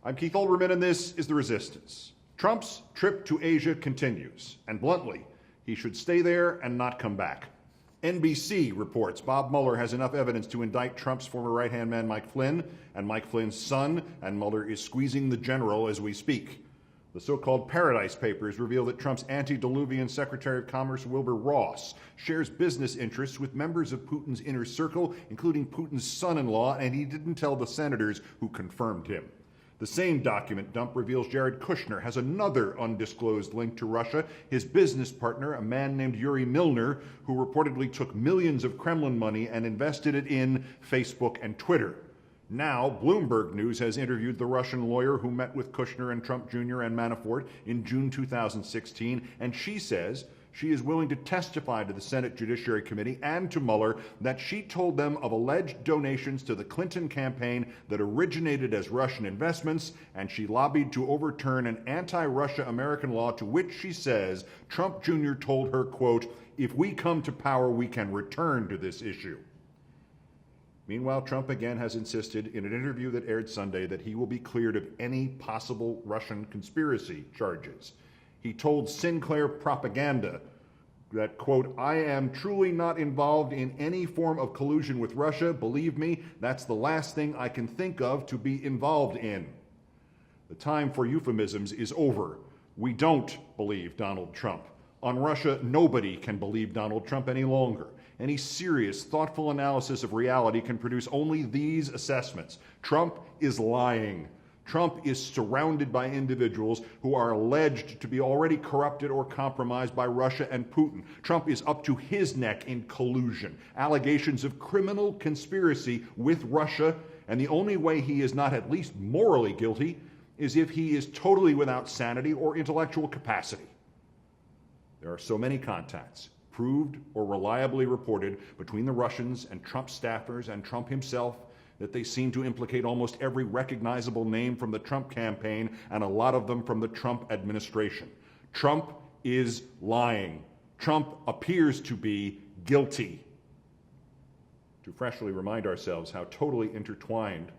I'm Keith Olbermann, and this is The Resistance. Trump's trip to Asia continues, and bluntly, he should stay there and not come back. NBC reports Bob Mueller has enough evidence to indict Trump's former right-hand man Mike Flynn and Mike Flynn's son, and Mueller is squeezing the general as we speak. The so-called Paradise Papers reveal that Trump's antediluvian Secretary of Commerce Wilbur Ross shares business interests with members of Putin's inner circle, including Putin's son-in-law, and he didn't tell the senators who confirmed him. The same document dump reveals Jared Kushner has another undisclosed link to Russia, his business partner, a man named Yuri Milner, who reportedly took millions of Kremlin money and invested it in Facebook and Twitter. Now, Bloomberg News has interviewed the Russian lawyer who met with Kushner and Trump Jr. and Manafort in June 2016, and she says she is willing to testify to the Senate Judiciary Committee and to Mueller that she told them of alleged donations to the Clinton campaign that originated as Russian investments, and she lobbied to overturn an anti-Russia American law to which she says Trump Jr. told her, quote, "If we come to power, we can return to this issue." Meanwhile, Trump again has insisted in an interview that aired Sunday that he will be cleared of any possible Russian conspiracy charges. He told Sinclair Propaganda that, quote, "I am truly not involved in any form of collusion with Russia. Believe me, that's the last thing I can think of to be involved in." The time for euphemisms is over. We don't believe Donald Trump. On Russia, nobody can believe Donald Trump any longer. Any serious, thoughtful analysis of reality can produce only these assessments. Trump is lying. Trump is surrounded by individuals who are alleged to be already corrupted or compromised by Russia and Putin. Trump is up to his neck in collusion, allegations of criminal conspiracy with Russia, and the only way he is not at least morally guilty is if he is totally without sanity or intellectual capacity. There are so many contacts, proved or reliably reported, between the Russians and Trump staffers and Trump himself that they seem to implicate almost every recognizable name from the Trump campaign and a lot of them from the Trump administration. Trump is lying. Trump appears to be guilty. To freshly remind ourselves how totally intertwined,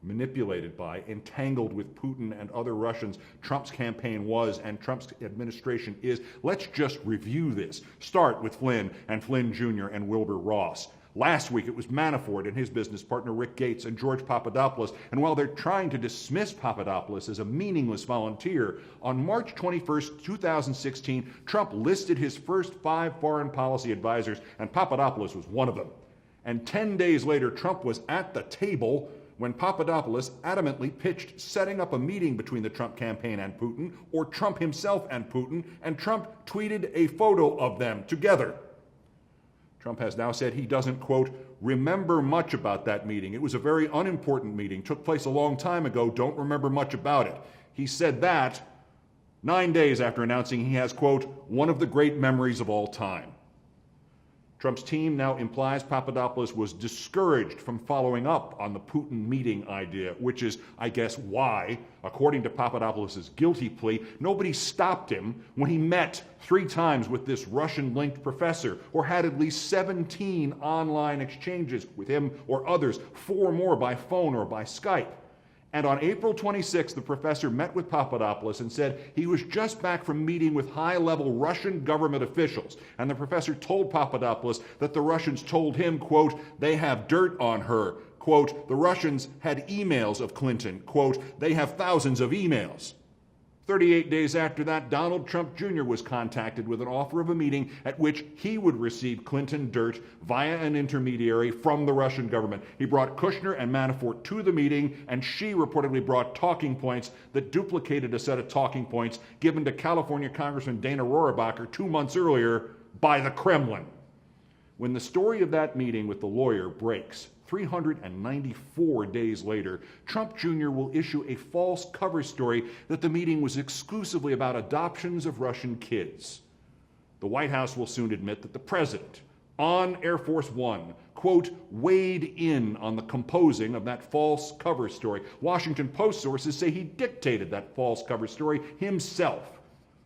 manipulated by, entangled with Putin and other Russians Trump's campaign was and Trump's administration is, let's just review this. Start with Flynn and Flynn Jr. and Wilbur Ross. Last week it was Manafort and his business partner Rick Gates and George Papadopoulos, and while they're trying to dismiss Papadopoulos as a meaningless volunteer, on March 21st, 2016, Trump listed his first 5 foreign policy advisors, and Papadopoulos was one of them. And 10 days later, Trump was at the table when Papadopoulos adamantly pitched setting up a meeting between the Trump campaign and Putin, or Trump himself and Putin, and Trump tweeted a photo of them together. Trump has now said he doesn't, quote, remember much about that meeting. It was a very unimportant meeting, took place a long time ago, don't remember much about it. He said that 9 days after announcing he has, quote, one of the great memories of all time. Trump's team now implies Papadopoulos was discouraged from following up on the Putin meeting idea, which is, I guess, why, according to Papadopoulos' guilty plea, nobody stopped him when he met 3 times with this Russian-linked professor, or had at least 17 online exchanges with him or others, 4 more by phone or by Skype. And on April 26, the professor met with Papadopoulos and said he was just back from meeting with high-level Russian government officials. And the professor told Papadopoulos that the Russians told him, quote, they have dirt on her. Quote, the Russians had emails of Clinton. Quote, they have thousands of emails. 38 days after that, Donald Trump Jr. was contacted with an offer of a meeting at which he would receive Clinton dirt via an intermediary from the Russian government. He brought Kushner and Manafort to the meeting, and she reportedly brought talking points that duplicated a set of talking points given to California Congressman Dana Rohrabacher 2 months earlier by the Kremlin. When the story of that meeting with the lawyer breaks, 394 days later, Trump Jr. will issue a false cover story that the meeting was exclusively about adoptions of Russian kids. The White House will soon admit that the president, on Air Force One, quote, weighed in on the composing of that false cover story. Washington Post sources say he dictated that false cover story himself.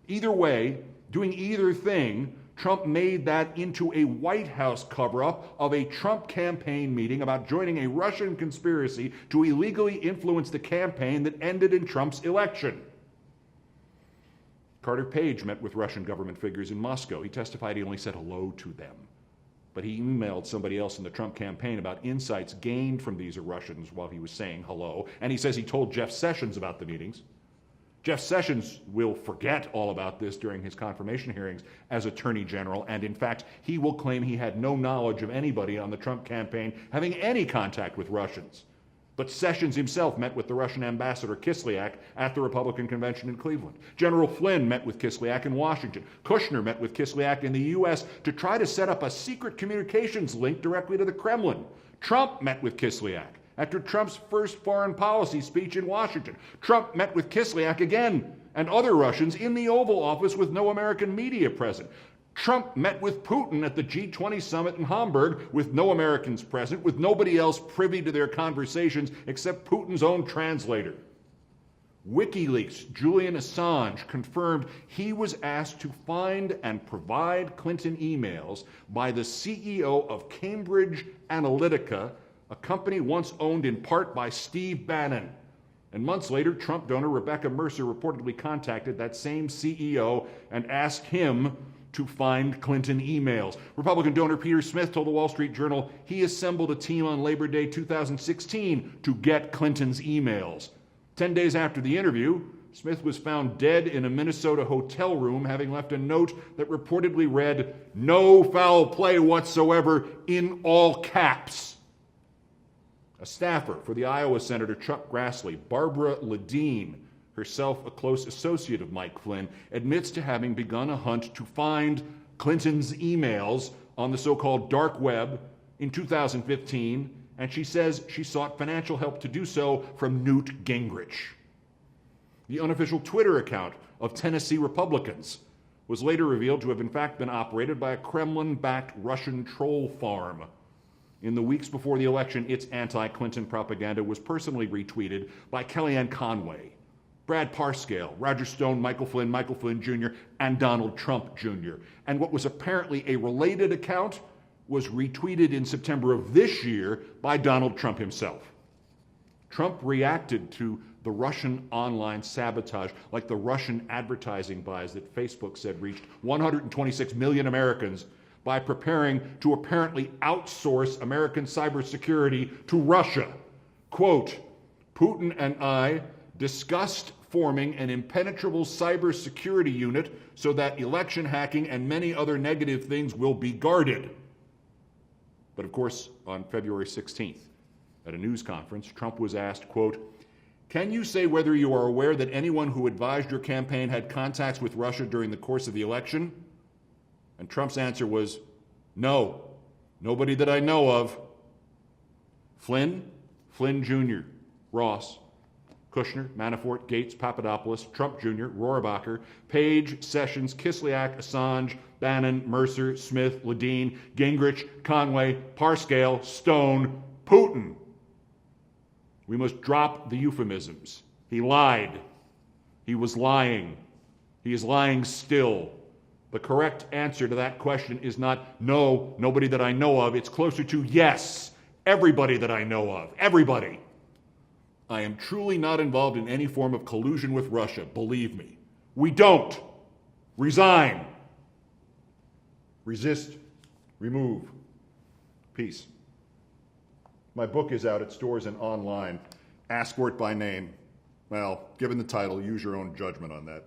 Either way, doing either thing, Trump made that into a White House cover-up of a Trump campaign meeting about joining a Russian conspiracy to illegally influence the campaign that ended in Trump's election. Carter Page met with Russian government figures in Moscow. He testified he only said hello to them. But he emailed somebody else in the Trump campaign about insights gained from these Russians while he was saying hello. And he says he told Jeff Sessions about the meetings. Jeff Sessions will forget all about this during his confirmation hearings as Attorney General, and in fact, he will claim he had no knowledge of anybody on the Trump campaign having any contact with Russians. But Sessions himself met with the Russian ambassador Kislyak at the Republican convention in Cleveland. General Flynn met with Kislyak in Washington. Kushner met with Kislyak in the U.S. to try to set up a secret communications link directly to the Kremlin. Trump met with Kislyak after Trump's first foreign policy speech in Washington. Trump met with Kislyak again and other Russians in the Oval Office with no American media present. Trump met with Putin at the G20 summit in Hamburg with no Americans present, with nobody else privy to their conversations except Putin's own translator. WikiLeaks' Julian Assange confirmed he was asked to find and provide Clinton emails by the CEO of Cambridge Analytica, a company once owned in part by Steve Bannon. And months later, Trump donor Rebecca Mercer reportedly contacted that same CEO and asked him to find Clinton emails. Republican donor Peter Smith told the Wall Street Journal he assembled a team on Labor Day 2016 to get Clinton's emails. 10 days after the interview, Smith was found dead in a Minnesota hotel room, having left a note that reportedly read, "No foul play whatsoever," in all caps. A staffer for the Iowa Senator Chuck Grassley, Barbara Ledeen, herself a close associate of Mike Flynn, admits to having begun a hunt to find Clinton's emails on the so-called dark web in 2015, and she says she sought financial help to do so from Newt Gingrich. The unofficial Twitter account of Tennessee Republicans was later revealed to have in fact been operated by a Kremlin-backed Russian troll farm. In the weeks before the election, its anti-Clinton propaganda was personally retweeted by Kellyanne Conway, Brad Parscale, Roger Stone, Michael Flynn Jr., and Donald Trump Jr. And what was apparently a related account was retweeted in September of this year by Donald Trump himself. Trump reacted to the Russian online sabotage like the Russian advertising buys that Facebook said reached 126 million Americans by preparing to apparently outsource American cybersecurity to Russia. Quote, "Putin and I discussed forming an impenetrable cybersecurity unit so that election hacking and many other negative things will be guarded." But of course, on February 16th, at a news conference, Trump was asked, quote, "Can you say whether you are aware that anyone who advised your campaign had contacts with Russia during the course of the election?" And Trump's answer was, "No, nobody that I know of." Flynn Jr., Ross, Kushner, Manafort, Gates, Papadopoulos, Trump Jr., Rohrabacher, Page, Sessions, Kislyak, Assange, Bannon, Mercer, Smith, Ledeen, Gingrich, Conway, Parscale, Stone, Putin. We must drop the euphemisms. He lied. He was lying. He is lying still. The correct answer to that question is not no, nobody that I know of. It's closer to yes, everybody that I know of. Everybody. I am truly not involved in any form of collusion with Russia, believe me. We don't. Resign. Resist. Remove. Peace. My book is out at stores and online. Ask for it by name. Well, given the title, use your own judgment on that.